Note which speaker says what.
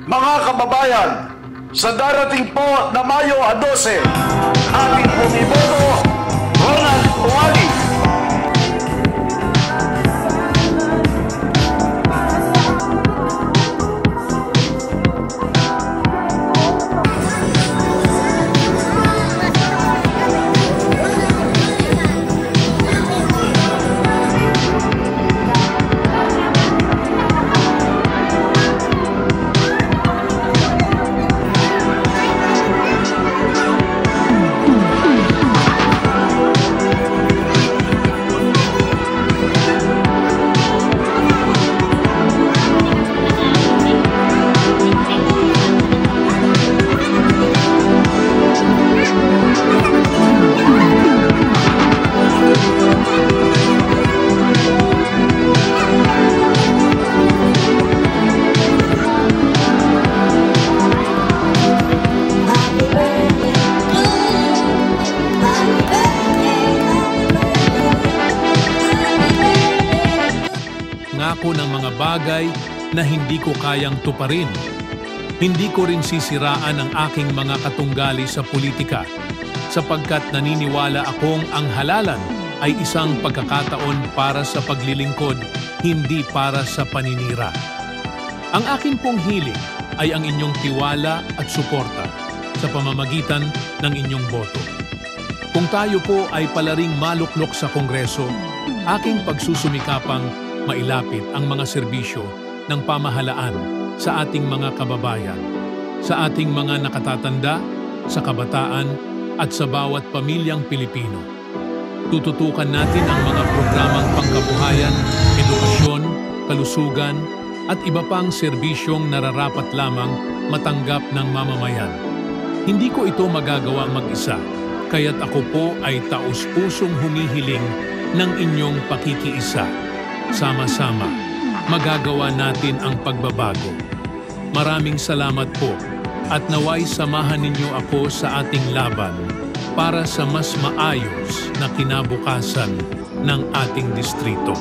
Speaker 1: Mga kababayan, sa darating po na Mayo 12, ating bumiboto, Ronald Umali.
Speaker 2: Ngako ng mga bagay na hindi ko kayang tuparin. Hindi ko rin sisiraan ang aking mga katunggali sa politika, sapagkat naniniwala akong ang halalan ay isang pagkakataon para sa paglilingkod, hindi para sa paninira. Ang akin pong hiling ay ang inyong tiwala at suporta sa pamamagitan ng inyong boto. Kung tayo po ay palaring maluklok sa Kongreso, aking pagsusumikapang mailapit ang mga serbisyo ng pamahalaan sa ating mga kababayan, sa ating mga nakatatanda, sa kabataan at sa bawat pamilyang Pilipino. Tututukan natin ang mga programang pangkabuhayan, edukasyon, kalusugan at iba pang serbisyong nararapat lamang matanggap ng mamamayan. Hindi ko ito magagawa mag-isa, kaya't ako po ay taus-pusong humihiling ng inyong pakikiisa. Sama-sama, magagawa natin ang pagbabago. Maraming salamat po at naway samahan ninyo ako sa ating laban para sa mas maayos na kinabukasan ng ating distrito.